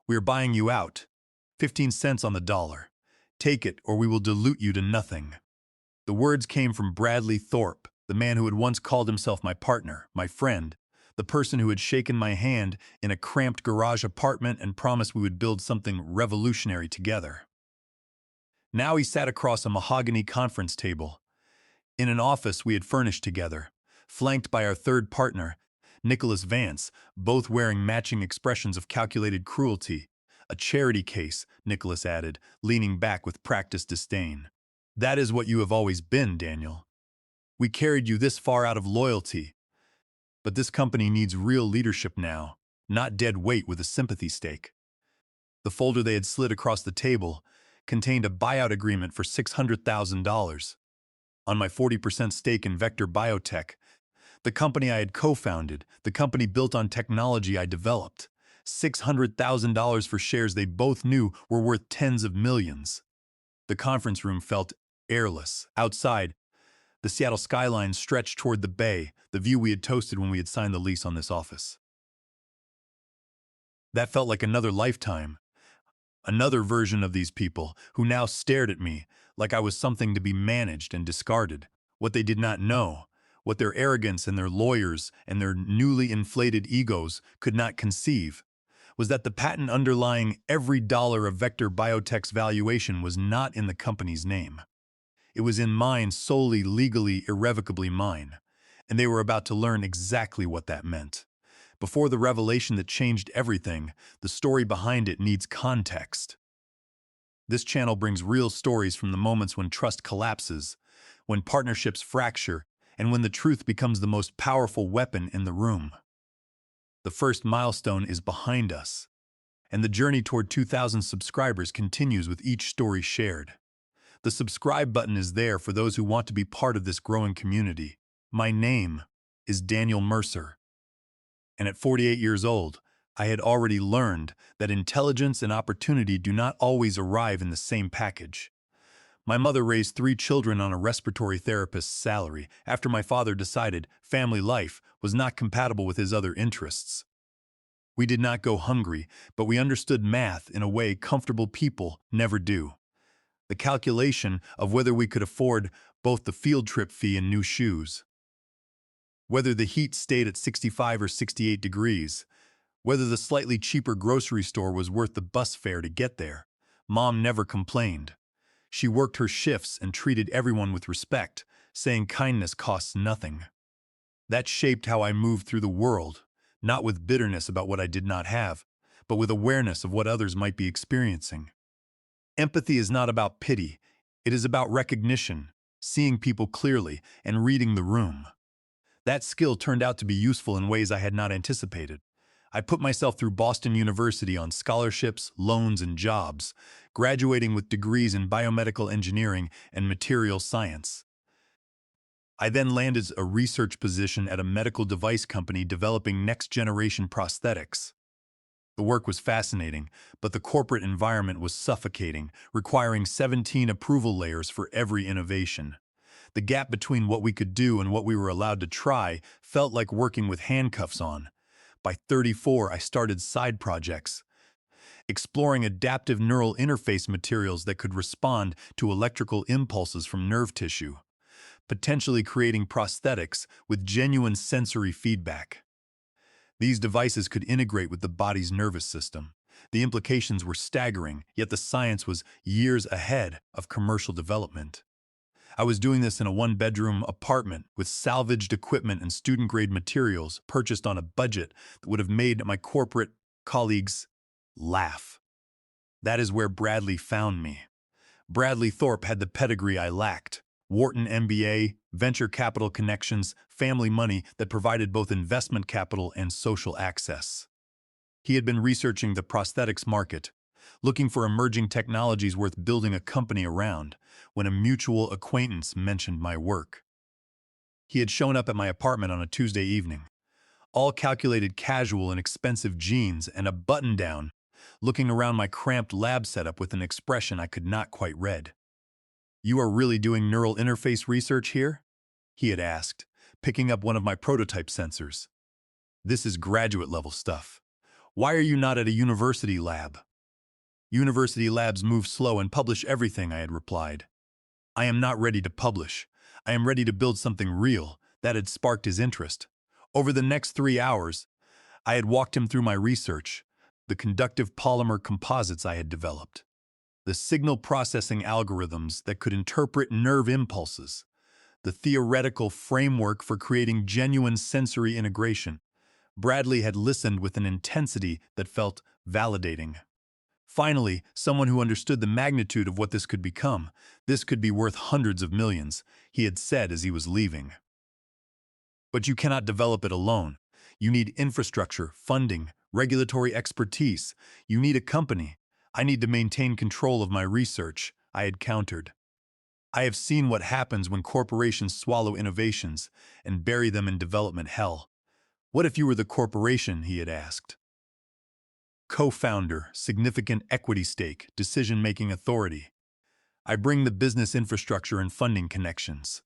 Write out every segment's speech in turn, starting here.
We are buying you out. 15 cents on the dollar. Take it, or we will dilute you to nothing." The words came from Bradley Thorpe, the man who had once called himself my partner, my friend, the person who had shaken my hand in a cramped garage apartment and promised we would build something revolutionary together. Now he sat across a mahogany conference table, in an office we had furnished together, flanked by our third partner, Nicholas Vance, both wearing matching expressions of calculated cruelty. "A charity case," Nicholas added, leaning back with practiced disdain. "That is what you have always been, Daniel. We carried you this far out of loyalty. But this company needs real leadership now, not dead weight with a sympathy stake." The folder they had slid across the table contained a buyout agreement for $600,000. On my 40% stake in Vector Biotech, the company I had co-founded, the company built on technology I developed. $600,000 for shares they both knew were worth tens of millions. The conference room felt airless. Outside, the Seattle skyline stretched toward the bay, the view we had toasted when we had signed the lease on this office. That felt like another lifetime, another version of these people who now stared at me like I was something to be managed and discarded. What they did not know, what their arrogance and their lawyers and their newly inflated egos could not conceive, was that the patent underlying every dollar of Vector Biotech's valuation was not in the company's name. It was in mine, solely, legally, irrevocably mine, and they were about to learn exactly what that meant. Before the revelation that changed everything, the story behind it needs context. This channel brings real stories from the moments when trust collapses, when partnerships fracture, and when the truth becomes the most powerful weapon in the room. The first milestone is behind us, and the journey toward 2,000 subscribers continues with each story shared. The subscribe button is there for those who want to be part of this growing community. My name is Daniel Mercer, and at 48 years old, I had already learned that intelligence and opportunity do not always arrive in the same package. My mother raised 3 children on a respiratory therapist's salary after my father decided family life was not compatible with his other interests. We did not go hungry, but we understood math in a way comfortable people never do. The calculation of whether we could afford both the field trip fee and new shoes, whether the heat stayed at 65 or 68 degrees, whether the slightly cheaper grocery store was worth the bus fare to get there. Mom never complained. She worked her shifts and treated everyone with respect, saying kindness costs nothing. That shaped how I moved through the world, not with bitterness about what I did not have, but with awareness of what others might be experiencing. Empathy is not about pity. It is about recognition, seeing people clearly, and reading the room. That skill turned out to be useful in ways I had not anticipated. I put myself through Boston University on scholarships, loans, and jobs, graduating with degrees in biomedical engineering and material science. I then landed a research position at a medical device company developing next-generation prosthetics. The work was fascinating, but the corporate environment was suffocating, requiring 17 approval layers for every innovation. The gap between what we could do and what we were allowed to try felt like working with handcuffs on. By 34, I started side projects, exploring adaptive neural interface materials that could respond to electrical impulses from nerve tissue, potentially creating prosthetics with genuine sensory feedback. These devices could integrate with the body's nervous system. The implications were staggering, yet the science was years ahead of commercial development. I was doing this in a one-bedroom apartment with salvaged equipment and student-grade materials purchased on a budget that would have made my corporate colleagues laugh. That is where Bradley found me. Bradley Thorpe had the pedigree I lacked. Wharton MBA, venture capital connections, family money that provided both investment capital and social access. He had been researching the prosthetics market, looking for emerging technologies worth building a company around, when a mutual acquaintance mentioned my work. He had shown up at my apartment on a Tuesday evening, all calculated casual and expensive jeans and a button-down, looking around my cramped lab setup with an expression I could not quite read. "You are really doing neural interface research here?" he had asked, picking up one of my prototype sensors. "This is graduate-level stuff. Why are you not at a university lab? University labs move slow and publish everything, I had replied. I am not ready to publish. I am ready to build something real. That had sparked his interest. Over the next 3 hours, I had walked him through my research, the conductive polymer composites I had developed, the signal processing algorithms that could interpret nerve impulses, the theoretical framework for creating genuine sensory integration. Bradley had listened with an intensity that felt validating. Finally, someone who understood the magnitude of what this could become. This could be worth hundreds of millions, he had said as he was leaving. But you cannot develop it alone. You need infrastructure, funding, regulatory expertise. You need a company. I need to maintain control of my research, I had countered. I have seen what happens when corporations swallow innovations and bury them in development hell. What if you were the corporation, he had asked. Co-founder, significant equity stake, decision-making authority. I bring the business infrastructure and funding connections.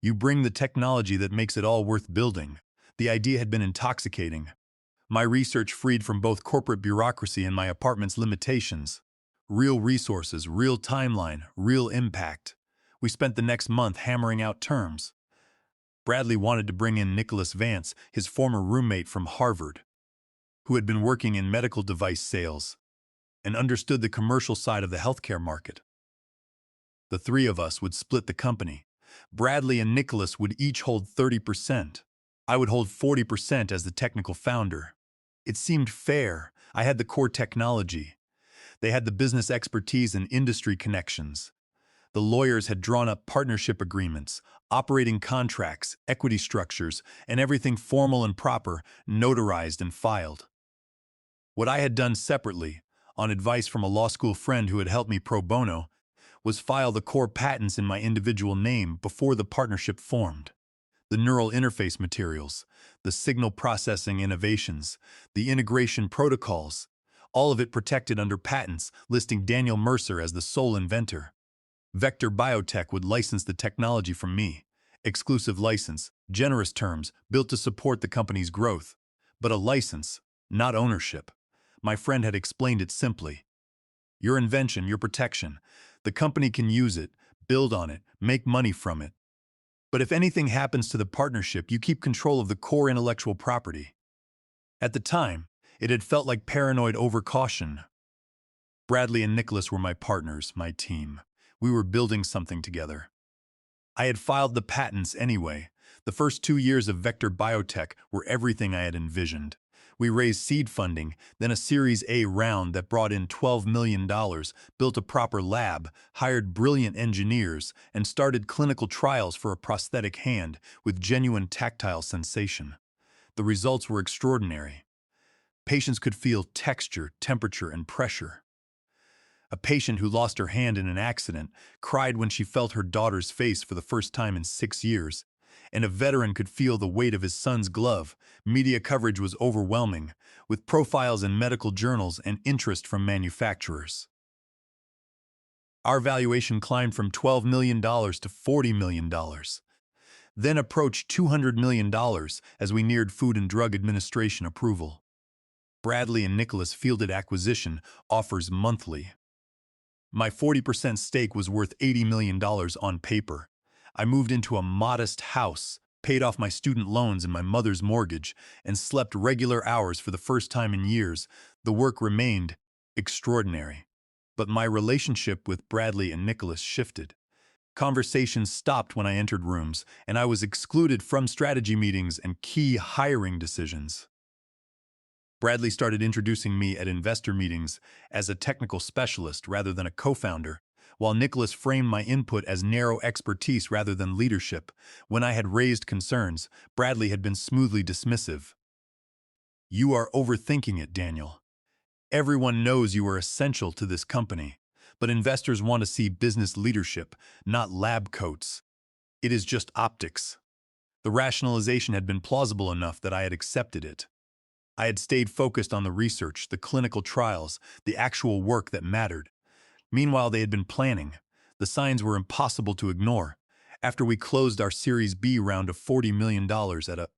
You bring the technology that makes it all worth building. The idea had been intoxicating. My research freed from both corporate bureaucracy and my apartment's limitations. Real resources, real timeline, real impact. We spent the next month hammering out terms. Bradley wanted to bring in Nicholas Vance, his former roommate from Harvard, who had been working in medical device sales and understood the commercial side of the healthcare market. The three of us would split the company. Bradley and Nicholas would each hold 30%. I would hold 40% as the technical founder. It seemed fair. I had the core technology. They had the business expertise and industry connections. The lawyers had drawn up partnership agreements, operating contracts, equity structures, and everything formal and proper, notarized and filed. What I had done separately, on advice from a law school friend who had helped me pro bono, was file the core patents in my individual name before the partnership formed. The neural interface materials, the signal processing innovations, the integration protocols, all of it protected under patents listing Daniel Mercer as the sole inventor. Vector Biotech would license the technology from me. Exclusive license, generous terms, built to support the company's growth. But a license, not ownership. My friend had explained it simply. Your invention, your protection. The company can use it, build on it, make money from it. But if anything happens to the partnership, you keep control of the core intellectual property. At the time, it had felt like paranoid overcaution. Bradley and Nicholas were my partners, my team. We were building something together. I had filed the patents anyway. The first 2 years of Vector Biotech were everything I had envisioned. We raised seed funding, then a Series A round that brought in $12 million, built a proper lab, hired brilliant engineers, and started clinical trials for a prosthetic hand with genuine tactile sensation. The results were extraordinary. Patients could feel texture, temperature, and pressure. A patient who lost her hand in an accident cried when she felt her daughter's face for the first time in 6 years. And a veteran could feel the weight of his son's glove. Media coverage was overwhelming, with profiles in medical journals and interest from manufacturers. Our valuation climbed from $12 million to $40 million, then approached $200 million as we neared Food and Drug Administration approval. Bradley and Nicholas fielded acquisition offers monthly. My 40% stake was worth $80 million on paper. I moved into a modest house, paid off my student loans and my mother's mortgage, and slept regular hours for the first time in years. The work remained extraordinary. But my relationship with Bradley and Nicholas shifted. Conversations stopped when I entered rooms, and I was excluded from strategy meetings and key hiring decisions. Bradley started introducing me at investor meetings as a technical specialist rather than a co-founder, while Nicholas framed my input as narrow expertise rather than leadership. When I had raised concerns, Bradley had been smoothly dismissive. You are overthinking it, Daniel. Everyone knows you are essential to this company, but investors want to see business leadership, not lab coats. It is just optics. The rationalization had been plausible enough that I had accepted it. I had stayed focused on the research, the clinical trials, the actual work that mattered. Meanwhile, they had been planning. The signs were impossible to ignore. After we closed our Series B round of $40 million at a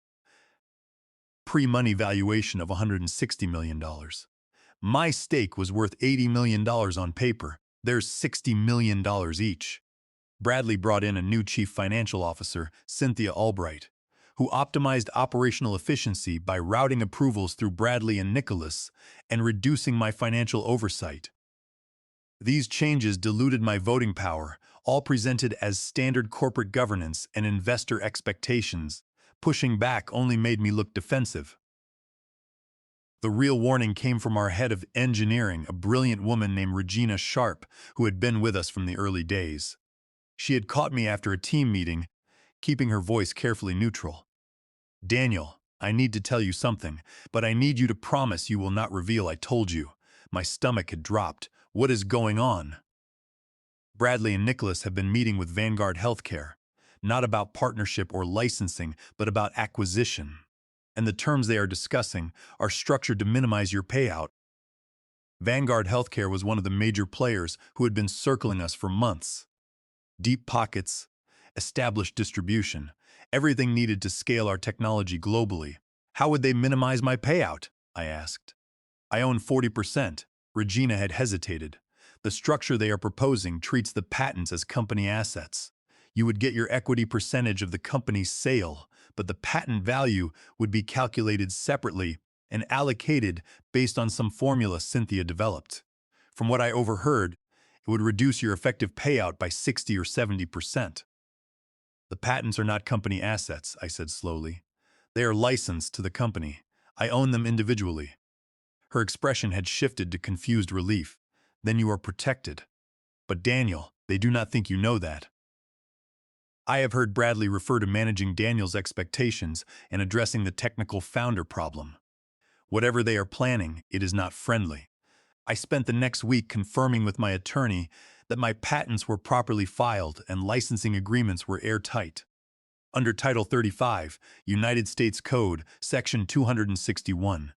pre-money valuation of $160 million. My stake was worth $80 million on paper. There's $60 million each. Bradley brought in a new chief financial officer, Cynthia Albright, who optimized operational efficiency by routing approvals through Bradley and Nicholas and reducing my financial oversight. These changes diluted my voting power, all presented as standard corporate governance and investor expectations. Pushing back only made me look defensive. The real warning came from our head of engineering, a brilliant woman named Regina Sharp, who had been with us from the early days. She had caught me after a team meeting, keeping her voice carefully neutral. "Daniel, I need to tell you something, but I need you to promise you will not reveal I told you." My stomach had dropped. What is going on? Bradley and Nicholas have been meeting with Vanguard Healthcare, not about partnership or licensing, but about acquisition. And the terms they are discussing are structured to minimize your payout. Vanguard Healthcare was one of the major players who had been circling us for months. Deep pockets, established distribution, everything needed to scale our technology globally. How would they minimize my payout? I asked. I own 40%. Regina had hesitated. The structure they are proposing treats the patents as company assets. You would get your equity percentage of the company's sale, but the patent value would be calculated separately and allocated based on some formula Cynthia developed. From what I overheard, it would reduce your effective payout by 60 or 70%. The patents are not company assets, I said slowly. They are licensed to the company. I own them individually. Her expression had shifted to confused relief. Then you are protected. But Daniel, they do not think you know that. I have heard Bradley refer to managing Daniel's expectations and addressing the technical founder problem. Whatever they are planning, it is not friendly. I spent the next week confirming with my attorney that my patents were properly filed and licensing agreements were airtight. Under Title 35, United States Code, Section 261.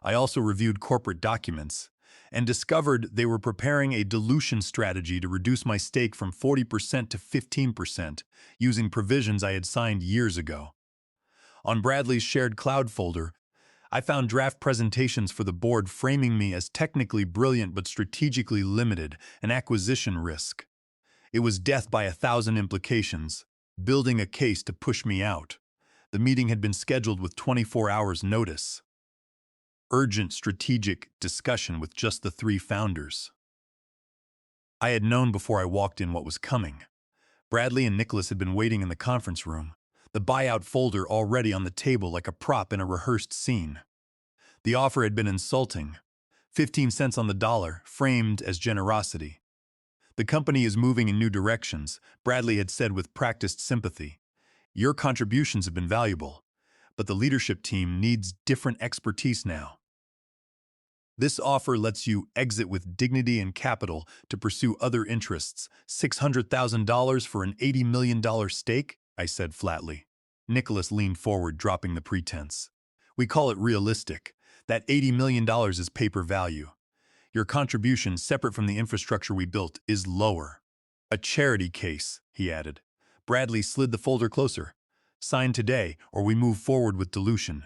I also reviewed corporate documents and discovered they were preparing a dilution strategy to reduce my stake from 40% to 15% using provisions I had signed years ago. On Bradley's shared cloud folder, I found draft presentations for the board framing me as technically brilliant but strategically limited, an acquisition risk. It was death by 1,000 implications, building a case to push me out. The meeting had been scheduled with 24 hours' notice. Urgent strategic discussion with just the three founders. I had known before I walked in what was coming. Bradley and Nicholas had been waiting in the conference room, the buyout folder already on the table like a prop in a rehearsed scene. The offer had been insulting, 15 cents on the dollar, framed as generosity. The company is moving in new directions, Bradley had said with practiced sympathy. Your contributions have been valuable, but the leadership team needs different expertise now. This offer lets you exit with dignity and capital to pursue other interests. $600,000 for an $80 million stake? I said flatly. Nicholas leaned forward, dropping the pretense. We call it realistic. That $80 million is paper value. Your contribution, separate from the infrastructure we built, is lower. A charity case, he added. Bradley slid the folder closer. Sign today, or we move forward with dilution.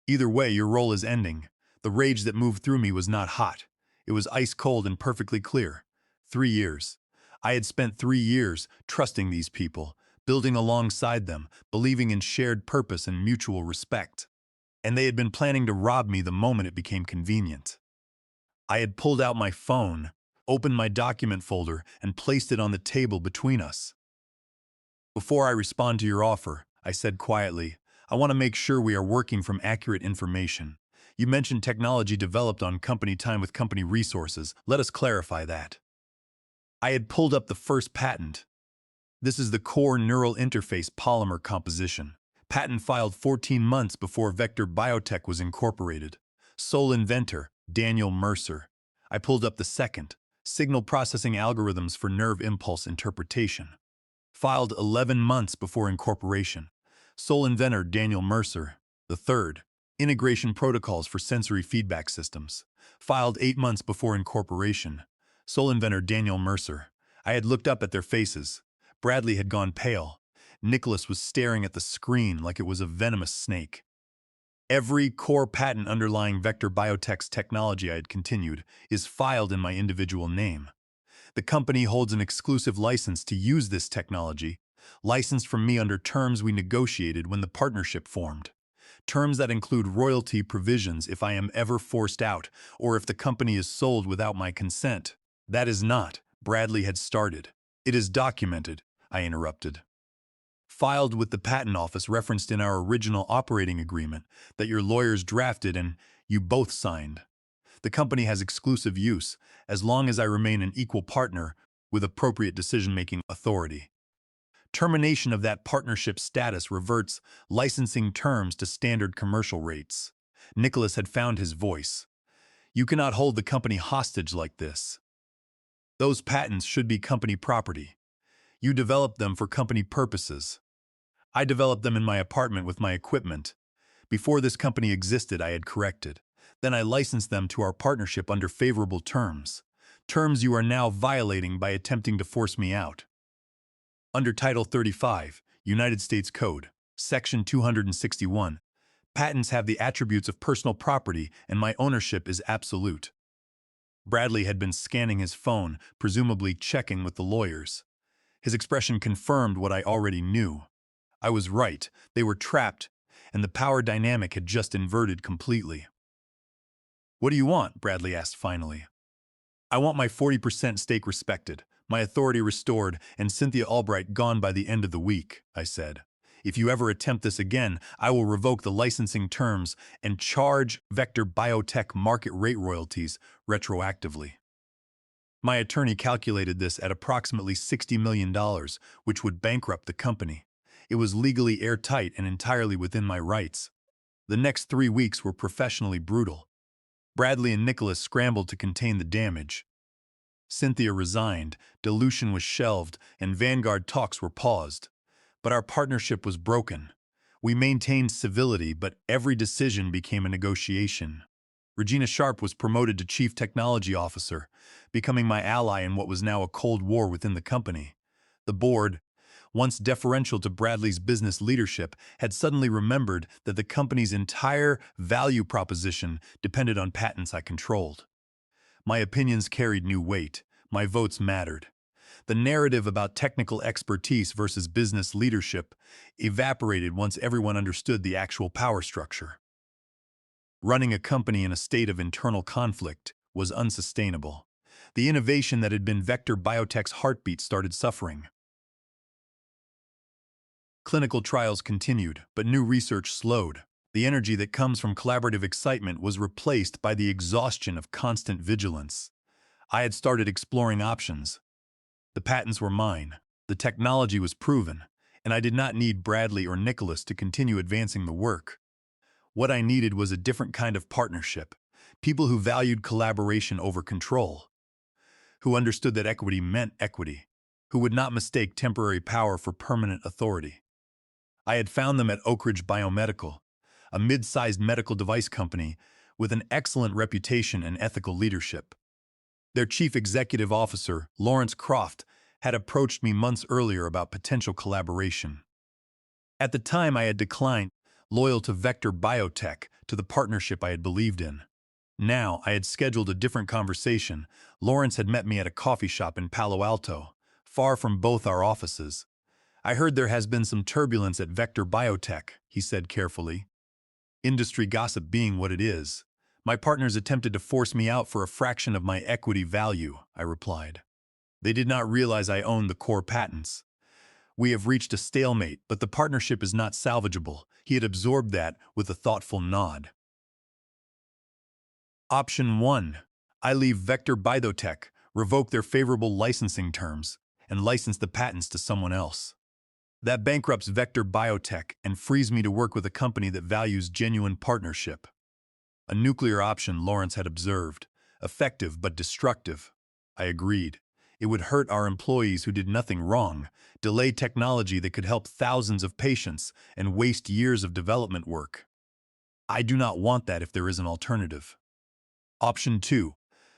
Either way, your role is ending. The rage that moved through me was not hot. It was ice cold and perfectly clear. 3 years. I had spent 3 years trusting these people, building alongside them, believing in shared purpose and mutual respect. And they had been planning to rob me the moment it became convenient. I had pulled out my phone, opened my document folder, and placed it on the table between us. Before I respond to your offer, I said quietly, I want to make sure we are working from accurate information. You mentioned technology developed on company time with company resources. Let us clarify that. I had pulled up the first patent. This is the core neural interface polymer composition. Patent filed 14 months before Vector Biotech was incorporated. Sole inventor, Daniel Mercer. I pulled up the second, signal processing algorithms for nerve impulse interpretation. Filed 11 months before incorporation. Sole inventor, Daniel Mercer. The third, integration protocols for sensory feedback systems. Filed 8 months before incorporation. Sole inventor, Daniel Mercer. I had looked up at their faces. Bradley had gone pale. Nicholas was staring at the screen like it was a venomous snake. Every core patent underlying Vector Biotech's technology, I had continued, is filed in my individual name. The company holds an exclusive license to use this technology, licensed from me under terms we negotiated when the partnership formed. Terms that include royalty provisions if I am ever forced out or if the company is sold without my consent. That is not, Bradley had started. It is documented, I interrupted. Filed with the Patent Office referenced in our original operating agreement that your lawyers drafted and you both signed. The company has exclusive use as long as I remain an equal partner with appropriate decision-making authority. Termination of that partnership status reverts licensing terms to standard commercial rates. Nicholas had found his voice. You cannot hold the company hostage like this. Those patents should be company property. You developed them for company purposes. I developed them in my apartment with my equipment. Before this company existed, I had corrected. Then I licensed them to our partnership under favorable terms. Terms you are now violating by attempting to force me out. Under Title 35, United States Code, Section 261, patents have the attributes of personal property and my ownership is absolute. Bradley had been scanning his phone, presumably checking with the lawyers. His expression confirmed what I already knew. I was right, they were trapped, and the power dynamic had just inverted completely. What do you want? Bradley asked finally. I want my 40% stake respected, my authority restored, and Cynthia Albright gone by the end of the week, I said. If you ever attempt this again, I will revoke the licensing terms and charge Vector Biotech market rate royalties retroactively. My attorney calculated this at approximately $60 million, which would bankrupt the company. It was legally airtight and entirely within my rights. The next 3 weeks were professionally brutal. Bradley and Nicholas scrambled to contain the damage. Cynthia resigned, dilution was shelved, and Vanguard talks were paused. But our partnership was broken. We maintained civility, but every decision became a negotiation. Regina Sharp was promoted to Chief Technology Officer, becoming my ally in what was now a cold war within the company. The board, once deferential to Bradley's business leadership, had suddenly remembered that the company's entire value proposition depended on patents I controlled. My opinions carried new weight. My votes mattered. The narrative about technical expertise versus business leadership evaporated once everyone understood the actual power structure. Running a company in a state of internal conflict was unsustainable. The innovation that had been Vector Biotech's heartbeat started suffering. Clinical trials continued, but new research slowed. The energy that comes from collaborative excitement was replaced by the exhaustion of constant vigilance. I had started exploring options. The patents were mine, the technology was proven, and I did not need Bradley or Nicholas to continue advancing the work. What I needed was a different kind of partnership, people who valued collaboration over control, who understood that equity meant equity, who would not mistake temporary power for permanent authority. I had found them at Oak Ridge Biomedical, a mid-sized medical device company with an excellent reputation and ethical leadership. Their chief executive officer, Lawrence Croft, had approached me months earlier about potential collaboration. At the time, I had declined, loyal to Vector Biotech, to the partnership I had believed in. Now, I had scheduled a different conversation. Lawrence had met me at a coffee shop in Palo Alto, far from both our offices. I heard there has been some turbulence at Vector Biotech, he said carefully. Industry gossip being what it is. My partners attempted to force me out for a fraction of my equity value, I replied. They did not realize I owned the core patents. We have reached a stalemate, but the partnership is not salvageable. He had absorbed that with a thoughtful nod. Option 1. I leave Vector Biotech, revoke their favorable licensing terms, and license the patents to someone else. That bankrupts Vector Biotech and frees me to work with a company that values genuine partnership. A nuclear option, Lawrence had observed. Effective but destructive. I agreed. It would hurt our employees who did nothing wrong, delay technology that could help thousands of patients, and waste years of development work. I do not want that if there is an alternative. Option 2.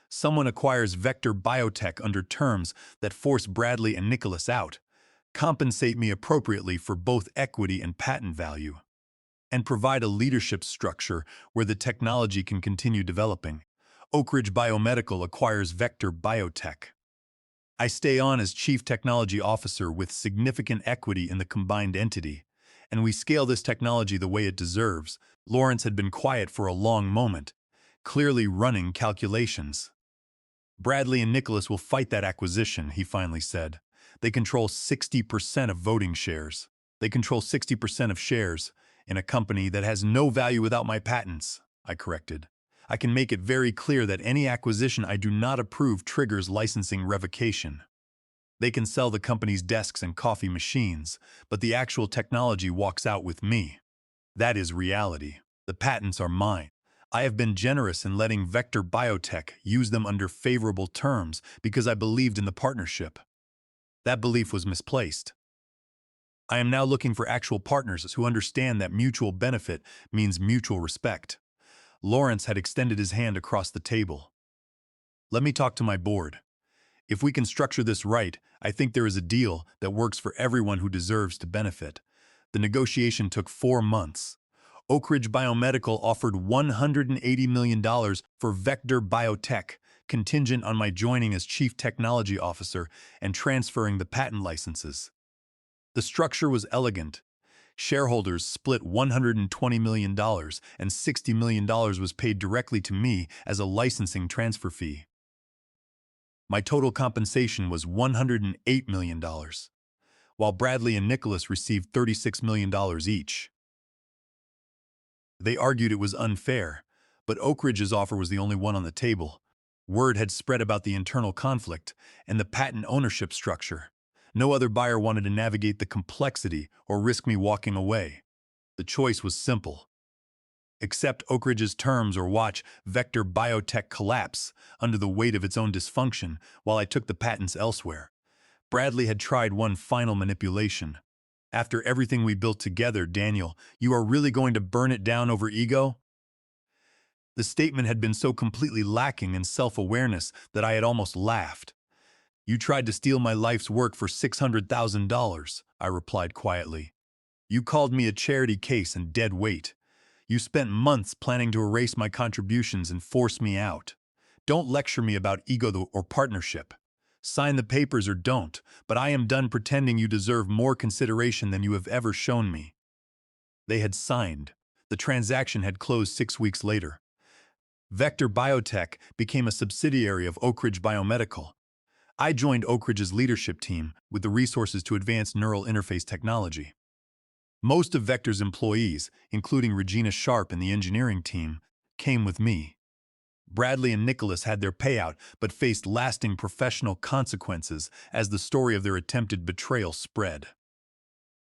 Someone acquires Vector Biotech under terms that force Bradley and Nicholas out. Compensate me appropriately for both equity and patent value. and provide a leadership structure where the technology can continue developing. Oak Ridge Biomedical acquires Vector Biotech. I stay on as Chief Technology Officer with significant equity in the combined entity, and we scale this technology the way it deserves. Lawrence had been quiet for a long moment, clearly running calculations. Bradley and Nicholas will fight that acquisition, he finally said. They control 60% of voting shares. They control 60% of shares in a company that has no value without my patents, I corrected. I can make it very clear that any acquisition I do not approve triggers licensing revocation. They can sell the company's desks and coffee machines, but the actual technology walks out with me. That is reality. The patents are mine. I have been generous in letting Vector Biotech use them under favorable terms because I believed in the partnership. That belief was misplaced. I am now looking for actual partners who understand that mutual benefit means mutual respect. Lawrence had extended his hand across the table. Let me talk to my board. If we can structure this right, I think there is a deal that works for everyone who deserves to benefit. The negotiation took 4 months. Oak Ridge Biomedical offered $180 million for Vector Biotech, contingent on my joining as Chief Technology Officer and transferring the patent licenses. The structure was elegant. Shareholders split $120 million, and $60 million was paid directly to me as a licensing transfer fee. My total compensation was $108 million, while Bradley and Nicholas received $36 million each. They argued it was unfair, but Oak Ridge's offer was the only one on the table. Word had spread about the internal conflict and the patent ownership structure. No other buyer wanted to navigate the complexity or risk me walking away. The choice was simple. Accept Oak Ridge's terms or watch Vector Biotech collapse under the weight of its own dysfunction while I took the patents elsewhere. Bradley had tried one final manipulation. After everything we built together, Daniel, you are really going to burn it down over ego? The statement had been so completely lacking in self-awareness that I had almost laughed. You tried to steal my life's work for $600,000, I replied quietly. You called me a charity case and dead weight. You spent months planning to erase my contributions and force me out. Don't lecture me about ego or partnership. Sign the papers or don't, but I am done pretending you deserve more consideration than you have ever shown me. They had signed. The transaction had closed 6 weeks later. Vector Biotech became a subsidiary of Oak Ridge Biomedical. I joined Oak Ridge's leadership team with the resources to advance neural interface technology. Most of Vector's employees, including Regina Sharp and the engineering team, came with me. Bradley and Nicholas had their payout, but faced lasting professional consequences as the story of their attempted betrayal spread.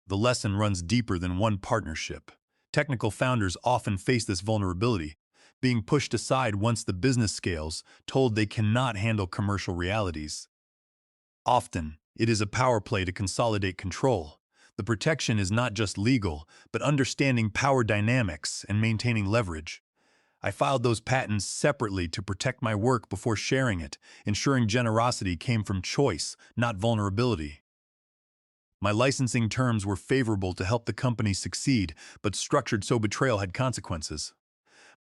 The lesson runs deeper than one partnership. Technical founders often face this vulnerability, being pushed aside once the business scales, told they cannot handle commercial realities. Often, it is a power play to consolidate control. The protection is not just legal, but understanding power dynamics and maintaining leverage. I filed those patents separately to protect my work before sharing it, ensuring generosity came from choice, not vulnerability. My licensing terms were favorable to help the company succeed, but structured so betrayal had consequences.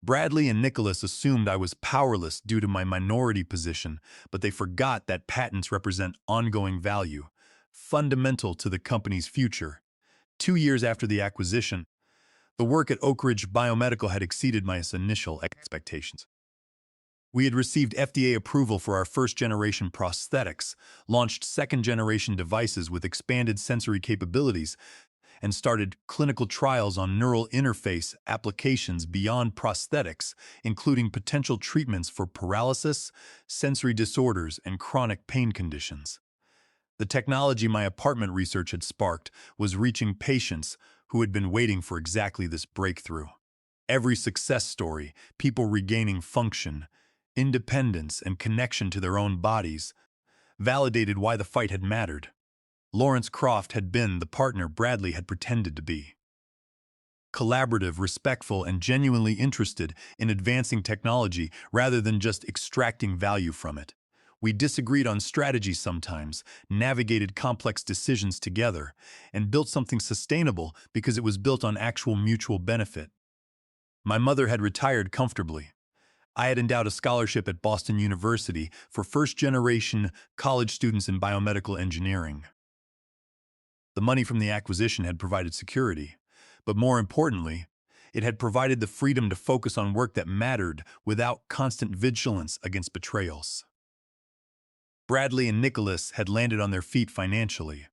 Bradley and Nicholas assumed I was powerless due to my minority position, but they forgot that patents represent ongoing value, fundamental to the company's future. 2 years after the acquisition, the work at Oak Ridge Biomedical had exceeded my initial expectations. We had received FDA approval for our first-generation prosthetics, launched second-generation devices with expanded sensory capabilities, and started clinical trials on neural interface applications beyond prosthetics, including potential treatments for paralysis, sensory disorders, and chronic pain conditions. The technology my apartment research had sparked was reaching patients who had been waiting for exactly this breakthrough. Every success story, people regaining function, independence, and connection to their own bodies, validated why the fight had mattered. Lawrence Croft had been the partner Bradley had pretended to be. Collaborative, respectful, and genuinely interested in advancing technology rather than just extracting value from it. We disagreed on strategy sometimes, navigated complex decisions together, and built something sustainable because it was built on actual mutual benefit. My mother had retired comfortably. I had endowed a scholarship at Boston University for first-generation college students in biomedical engineering. The money from the acquisition had provided security, but more importantly, it had provided the freedom to focus on work that mattered without constant vigilance against betrayals. Bradley and Nicholas had landed on their feet financially.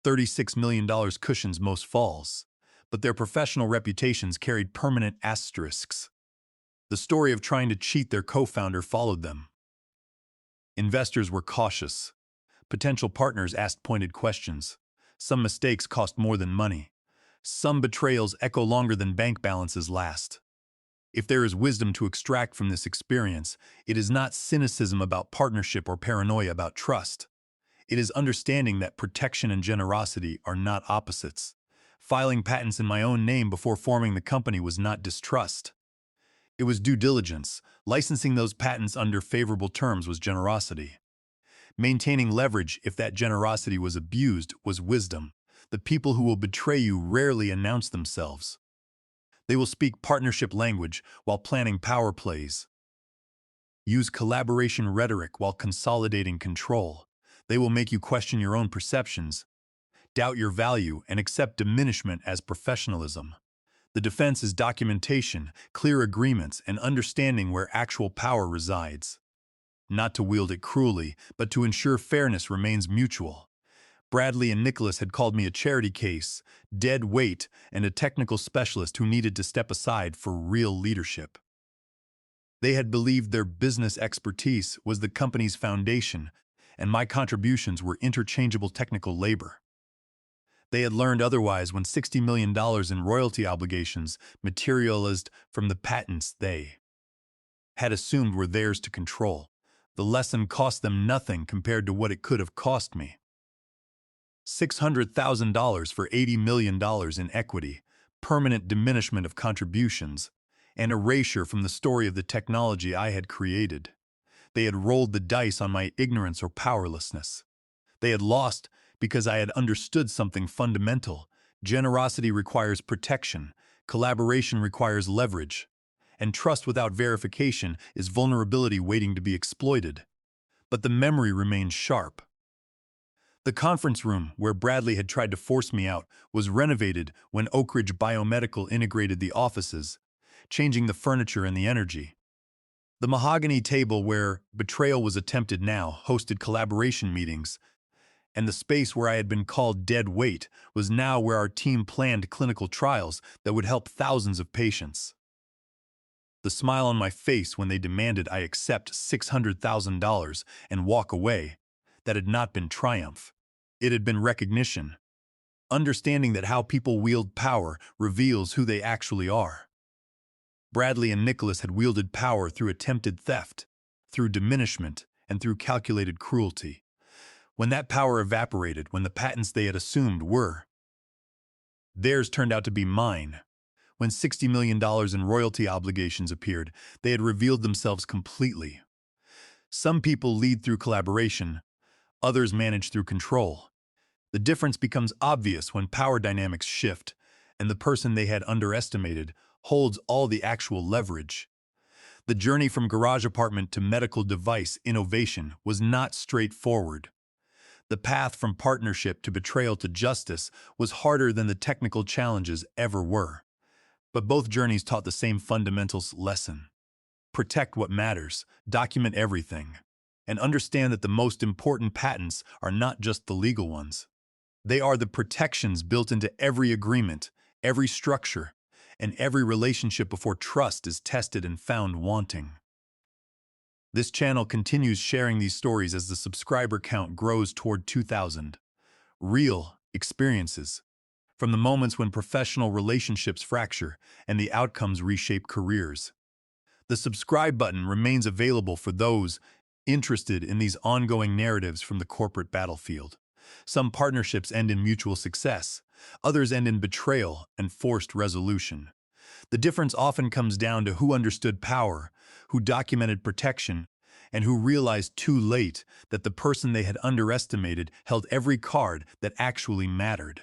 $36 million cushions most falls, but their professional reputations carried permanent asterisks. The story of trying to cheat their co-founder followed them. Investors were cautious. Potential partners asked pointed questions. Some mistakes cost more than money. Some betrayals echo longer than bank balances last. If there is wisdom to extract from this experience, it is not cynicism about partnership or paranoia about trust. It is understanding that protection and generosity are not opposites. Filing patents in my own name before forming the company was not distrust. It was due diligence. Licensing those patents under favorable terms was generosity. Maintaining leverage if that generosity was abused was wisdom. The people who will betray you rarely announce themselves. They will speak partnership language while planning power plays. Use collaboration rhetoric while consolidating control. They will make you question your own perceptions, doubt your value, and accept diminishment as professionalism. The defense is documentation, clear agreements, and understanding where actual power resides. Not to wield it cruelly, but to ensure fairness remains mutual. Bradley and Nicholas had called me a charity case, dead weight, and a technical specialist who needed to step aside for real leadership. They had believed their business expertise was the company's foundation, and my contributions were interchangeable technical labor. They had learned otherwise when $60 million in royalty obligations materialized from the patents they had assumed were theirs to control. The lesson cost them nothing compared to what it could have cost me. $600,000 for $80 million in equity, permanent diminishment of contributions, and erasure from the story of the technology I had created. They had rolled the dice on my ignorance or powerlessness. They had lost because I had understood something fundamental. Generosity requires protection, collaboration requires leverage, and trust without verification is vulnerability waiting to be exploited. But the memory remained sharp. The conference room, where Bradley had tried to force me out, was renovated when Oak Ridge Biomedical integrated the offices, changing the furniture and the energy. The mahogany table where betrayal was attempted now hosted collaboration meetings, and the space where I had been called dead weight was now where our team planned clinical trials that would help thousands of patients. The smile on my face when they demanded I accept $600,000 and walk away, that had not been triumph. It had been recognition, understanding that how people wield power reveals who they actually are. Bradley and Nicholas had wielded power through attempted theft, through diminishment, and through calculated cruelty. When that power evaporated, when the patents they had assumed were theirs turned out to be mine, when $60 million in royalty obligations appeared, they had revealed themselves completely. Some people lead through collaboration, others manage through control. The difference becomes obvious when power dynamics shift, and the person they had underestimated holds all the actual leverage. The journey from garage apartment to medical device innovation was not straightforward. The path from partnership to betrayal to justice was harder than the technical challenges ever were. But both journeys taught the same fundamentals lesson. Protect what matters, document everything, and understand that the most important patents are not just the legal ones. They are the protections built into every agreement, every structure, and every relationship before trust is tested and found wanting. This channel continues sharing these stories as the subscriber count grows toward 2,000. Real experiences, from the moments when professional relationships fracture and the outcomes reshape careers. The subscribe button remains available for those interested in these ongoing narratives from the corporate battlefield. Some partnerships end in mutual success, others end in betrayal and forced resolution. The difference often comes down to who understood power, who documented protection, and who realized too late that the person they had underestimated held every card that actually mattered.